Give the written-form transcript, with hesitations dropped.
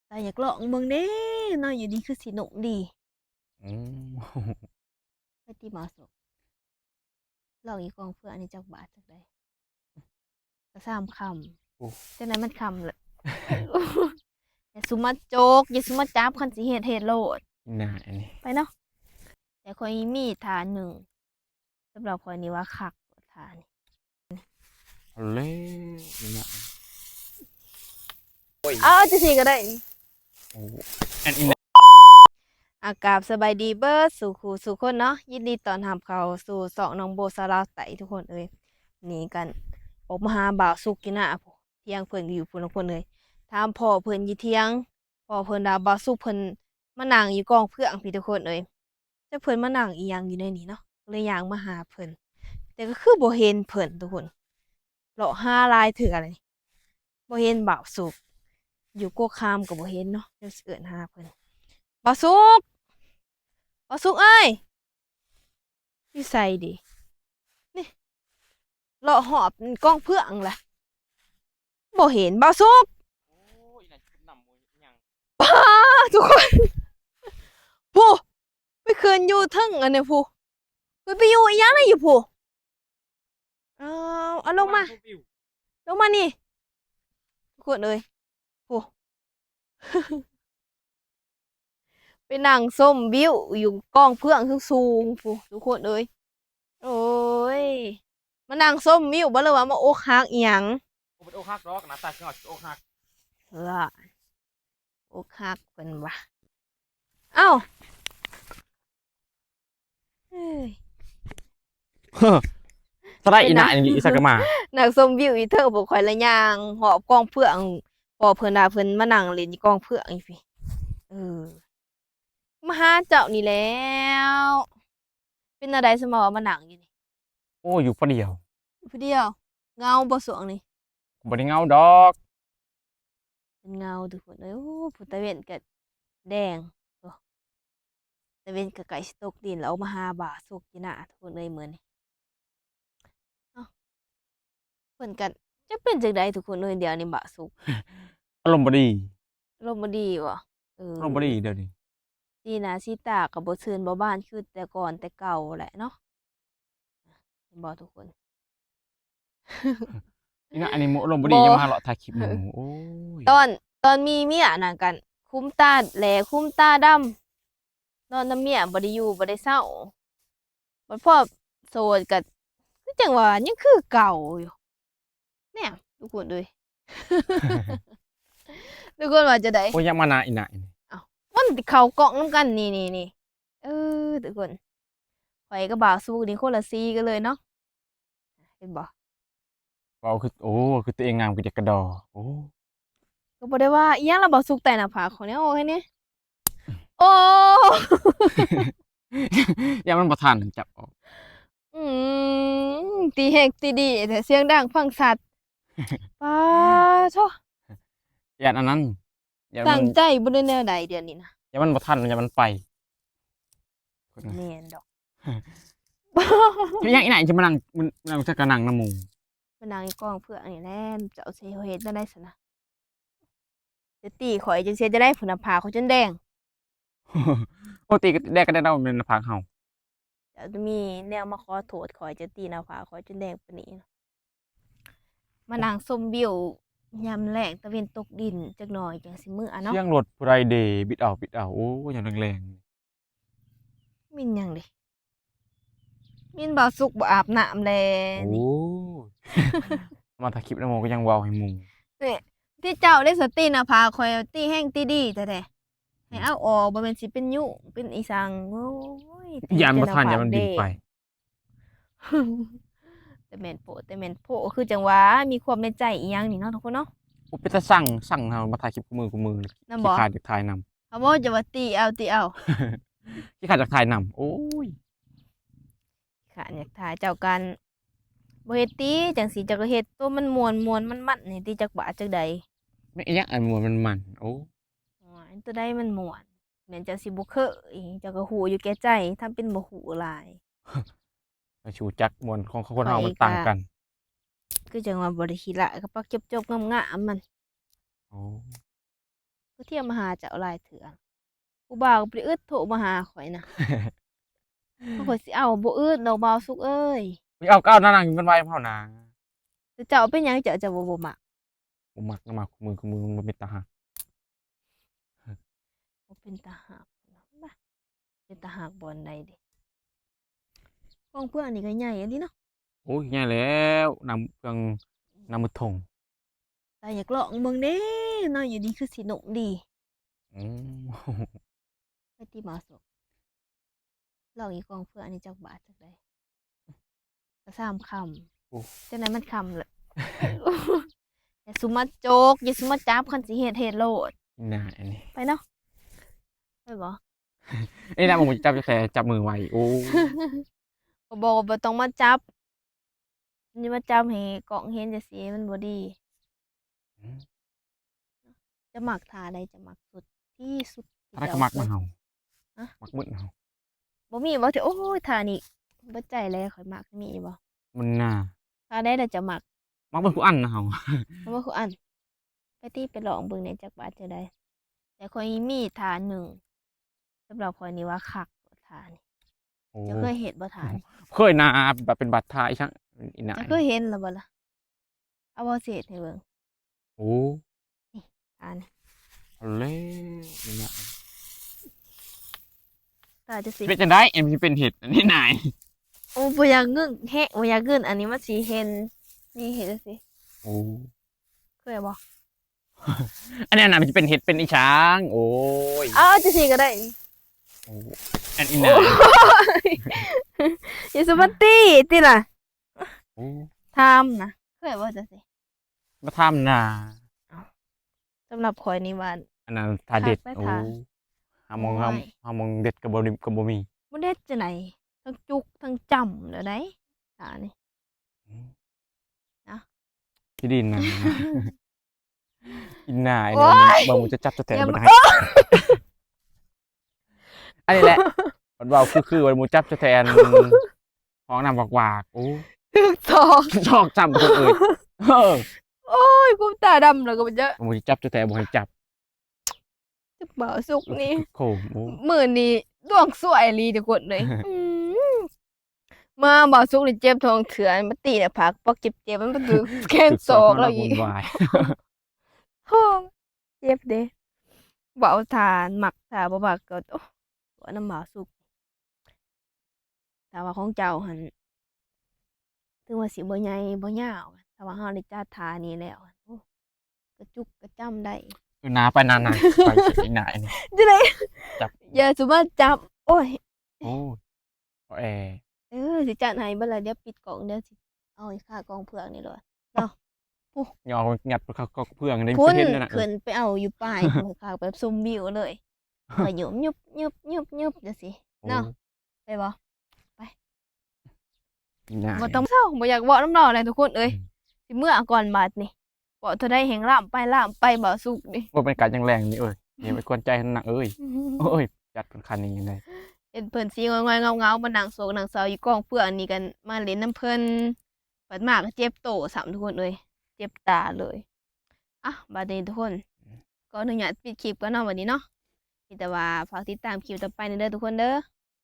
แต่อยากลองเบิ่งเด้เนาะอยู่ดีคือสิหนุกดีอืม ไปตีหมาสกลองอีกกองเพื่ออันนี้จักบาทจักได้ก็สามคโอ้ำจังไดมันคำเลยอย่าสุมาโจกอย่าสุมาจับคันสิเฮ็ดโลดน่าอันนี้ไปเนาะแต่ข่อยมีฐานหนึ่งสำหรับข่อยนี่ว่าคักฐานนี่เอาเลยน่าโอ้ยเอาจังซี่ก็ได้ โอ้อันนี้อากาศสบายดีเบิดสู่คู่สู่คนเนาะยินดีต้อนรับเข้าสู่สองน้องโบสาวลาวไต่ทุกคนเอ้ยนี่กันออกมาหาบ่าวสุกกินน่ะผู้เที่ยงเพิ่นก็อยู่พุ่นทุกคนเลยถามพ่อเพิ่นอยู่เที่ยงพ่อเพิ่นดาบ่าวสุกเพิ่นมานั่งอยู่กองเพื่องพี่ทุกคนเอ้ยแต่เพิ่นมานั่งอีหยังอยู่ในนี้เนาะก็เลยย่างมาหาเพิ่นแต่ก็คือบ่เห็นเพิ่นทุกคนเลาะหาหลายเทื่อเลยบ่เห็นบ่าวสุกอยู่กกคามก็บ่เห็นเนาะเดี๋ยวสิเอิ้นหาเพิ่นบ่าวสุก บ่สุกเอ้ยอยู่ไสดินี่เลาะหอบกองเพื่องแหละบ่เห็นบ่สุกโอ้ยน่าจะนำมือยังป้าทุกคนผู้ไปคืนอยู่เทึงอันนี้ผู้ไปอยู่อีหยังน่ะอยู่ผู้เอาลงมาลงมานี่ทุกคนเอ้ยผู้ไปนั่งส้มบิ้วอยู่กองเพื่องสูงๆผู้ทุกคนเอ้ยโอ้ยมานั่งส้มบิ้วบ่เลยว่ามาอกหักอีหยังผมเป็นโอคักดอกนะตาขึ้นมาโอคักเอออกหักเพิ่นว่าเอ้าเอ้ย สไลด์เป็นนะ อีน่าอันนี้อีสักมา นักส้มวิวอีเทิงบ่ข่อยละย่างหอบกองเพื่องพอเพิ่นน่ะเพิ่นมานั่งเล่นอยู่กองเพื่องอีพี่เออมาหาเจ้านี่แหล้วเป็นอะไรสมอมานั่งอยู่นี่โอ้อยู่พอเดียวผู้เดียวเงาบ่สวงนี่บริเงาดอก เป็นเงาทุกคนเอ้ยโอ้ผู้ตะเวนก็แดงโอ้ตะเวนก็ใกล้สิตกดินแล้วมาหาบ่าสุกอยู่น่ะทุกคนเอ้ยมื้อนี้เอ้าเพิ่นก็จักเป็นจังไดทุกคนเอ้ยเดี๋ยวนี้บ่าสุกอารมณ์บดีอารมณ์บ่ดีบ่เออารมณ์บดีเดี๋ยวนี้สีหน้าสีตาก็บ่ชื่นบ่บานคือแต่ก่อนแต่เก่าแหละเนาะเห็นบ่ทุกคน อีน่าอันนี้โมอารมณ์บดีบ่ยังมาหาเลาะถ่ายคลิปหมูโอ้ยตอนมีเมียน่ะกันคุ้มตาแหลคุ้มตาดำนอนนำเมียบ่ได้อยู่บ่ได้เศร้าบัดพอโสดก็คือจังว่ายังคือเก่าอยู่เนี่ยทุกคนเอ้ยทุกคนว่าจะได้โอ้ยยังมานาอีน่าอันนี้อ้าวมันสิเข้ากล้องนำกันนี่เออทุกคนข้อยกับบ่าวสู้นี่คนละสีกันเลยเนาะเห็นบ่ เราคือโอ้คือตัวเองงามคือจะกระดอโอ้ ก็บ่ได้ว่าอิหยังล่ะบ่สุกแต่หน้าผากข้อยแนวแค่นี้โอ้ ยังมันบ่ทันจับออก อืตีแฮกตีดีแต่เสียงดังฟังชัดป๊าโธ่ยานอันนั้นยานมันตั้งใจบ่ได้แนวใดเดี๋ยวนี้นะยานมันบ่ทันยานมันไป แม่นดอก คือยังอีไหนจะมานั่งมันนั่งจะกระนังน้ำหมู มานั่งอยู่กองเพื่อนนี่แหละเจ้าสิเฮ็ดแนวใดซั่นนะจะตีข้อยจังซี่จะได้ผุหน้าผากข้อยจนแดง ปกติก็ได้ก็ได้เราเป็นพักเฮา เจ้าจะมีแนวมาขอโทษข้อยจะตีหน้าผากข้อยจนแดงปานนี้นะมานั่งชมวิวยามแลงตะเวนตกดินจักหน่อยจังสิมื้ออะเนาะเสียงรถผู้ใดเดบิดเอาบิดเอาโอ้ยอย่างแรง มินหยังเด้มินบ่สุกบ่อาบน้ำแลๆโอ้นี่ ยมาถ่ายคลิปน้ำหมูก็ยังเว้าให้หมู่นี่ที่เจ้าได้สตินะพาคอยตีแห้งตีดีแต่ให้เอาออกบ่แม่นสิเป็นยุเป็นอีสังโอ้ยตียานบ่แต่หทันยานผากเด้ มันบินไป แต่แม่นโพะคือจังหวะมีความในใจอีหยังนี่เนาะทุกคนเนาะโอ้เป็นตาสั่งเฮามาถ่ายคลิปกูมือนำบ่ขี้ขาดจากถ่ายนำ เอาบ่จะว่าตีเอา ขี้ขาดจากถ่ายนำโอ้ยค่ะอยากถ่ายเจ้ากันบ่เฮ็ดติจังสิเจ้าก็เฮ็ดตัวมันม่วนมันๆนี่ติจักบาทจักใดไม่อีหยังอันมัวมันโอ้โอ้ยตัวใดมันม่วนแม่นเจ้าสิบ่เคยเจ้าก็ฮู้อยู่แก่ใจทำเป็นบ่ฮู้หลายชูจักมวลของคนข้อเฮายมันก็ ต่างกันคือจังว่าบ่ได้ขี้ละกะปักจบๆงามๆมันโอ้ คือเที่ยวมาหาเจ้าหลายเถื่อผู้บ่าวก็บ่ได้อึดโทรมาหาข่อยนะเขาข่อยสิเอาบ่อึดดอกบ่าวสุกเอ้ย ไปเอาก้าวนั่งอยู่เป็นไว้เฮานะ แต่เจ้าเป็นหยังเจ้าจะบ่มัก บ่มักนะมักมือมันเป็นตาหัก บ่เป็นตาหักบ้าเป็นตาหักบ่อนใดเด้กองเพื่อนนี่ก็ใหญ่อันนี้เนาะ โอ้ยใหญ่แล้วนำเครื่องนำมือถง แต่อยากลองเบิ่งเด้เนาะอยู่ดีคือสิหนุกดี อืม ไปที่บ่าวสุกลองอีกกองเพื่อนอันนี้จักบาทจักใดก็3คำจังได๋มันคำเลย อย่าสุมาโจกอย่าสุมาจับคันสิเฮ็ดโลด น่าอันนี้ ไปเนาะไปบ่ นี่นะผมจับจะแค่จับมือไว้โอ้ ก็บอกว่าบ่ต้องมาจับนี่มาจับให้กล้องเห็นจังซี่มันบ่ดี จะมักท่าใดจะมักสุดที่สุดที่ ถ้า เจ้า ก็มักมา เคย เฮา ฮะ มักมึนเฮา บ่มีบ่ที่โอ้ยท่านี้บ่ใจเลยข่อยมักมีบ่ มันน่า ท่าใดน่ะจะมัก มักเป็นผู้อันนะเฮา เพราะว่าคืออันไปติไปลองเบิ่งในจักบาทจะได้แต่ข่อยมีท่าหนึ่งสำหรับข่อยนี่ว่าคักท่านี้ โอ้ จะเคยเฮ็ดบ่ท่านี้ เคยนะแบบเป็นบัตรทายช่างอีน่า จะเคยเห็นแล้วบ่ล่ะเอาบ่สิเฮ็ดให้เบิ่ง โอ้ ท่านี้ เอาเลยอีน่า ท่าจะสิ เป็นจังได๋มันสิเป็นเห็ดอันนี้นาย โอ้บ่อยากงึกแฮะบ่อยากเกินอันนี้มันสิเห็นนี่เฮ็ดจังซี่ โอ้ เคยบ่ อันนี้น่ะมันสิเป็นเห็ดเป็นอีช้าง โอ้ย อ้าวจังซี่ก็ได้ โอ้อันอีน่า อย่าสุมาตี้ติล่ะ โอ้ ทำนะเคยว่าจะสิ มาทำน่ะ สำหรับข่อยนี่ว่า อันนั้นทาเด็ด คักไป โอ้ ทา หามอง โอ้ย หามองเด็ดก็บ่มี บ่ได้จะไหนทั้งจุกทั้งจำเด้อได้ตานี่ นะ ที่ดินน่ะ อินน่าไอ้ โอ๊ นี่ ย บ่มันจะจับจะแทน อย่า บ่ มา ได้อันนี้แหละมันเว้าคือมันมูจับจะแทนห้องน้ำวากๆโอ้ ถึกตอก ชอกจำคนอื่นเออ โอ้ยกูตาดำแล้วก็บ่จะ มูจับจะแทนบ่ให้จับ จักบ่าวสุกนี่ โคมโอ้ มื้อนี้ดวงสวยอีหลีทุกคนเลยมมาบ่าวสุกนี่เจ็บท้องเถื่อนมาตีหน้าผากปอกเจ็บๆมันบ่ถึกแข้งศอกแล้วอีก วุ่นวาย โอ้เจ็บเด้บ่เอาทานหมักถ้าบ่มักก็โอ้ตัวน้ำบ่าวสุกแต่ว่าของเจ้าหันถึงว่าสิบ่ใหญ่บ่ยาวแต่ว่าเฮาได้จัดท่านี้แล้วโอ้กระจุกกระจ้ำได้ คือนาไปนานๆไปสิอินน่าไอ้นี่ จังได๋ จับ อย่าสุมาจับ โอ้ย โอ้แอ สิจัดให้เบิดแล้วเดี๋ยวปิดกล่องเดี๋ยวสิเอาไอ้ค่ากองเผือกนี่เลย ยองัดเขาเพื่องใน พุ่น เห็นนั่นน่ะ ขึ้นไปเอาอยู่ป้ายพุ่นค่าแบบชมวิวเลยก็หยุบยุบยุบยุบยุบจังซี่ โอ้ เนาะไปบ่ อินน่า บ่ต้องเศร้าบ่อยากเว้านำดอกเลยทุกคนเอ้ยสิเมื่อก่อนบาดนี่เว้าเท่าใดแห่งล่ามไปบ่สุกนี่ ว่าเป็นการยังแรงนี่เอ้ยนี่เป็นกวนใจหนักเอ้ยโอ้ยจัดเป็นคันนี้ยังไง เห็นเพิ่นสิงอยๆเงาๆมานั่งโศกนั่งเศร้าอยู่กองเพื่อนนี่กันมาเล่นน้ำเพิ่นบัดมาก็เจ็บโตซ้ำทุกคนเอ้ยเจ็บตาเลยอ่ะบัดนี้ทุกคนก็อนุญาตปิดคลิปก่อนเนาะวันนี้เนาะมีแต่ว่าฝากติดตามคลิปต่อไปเด้อทุกคนเด้อ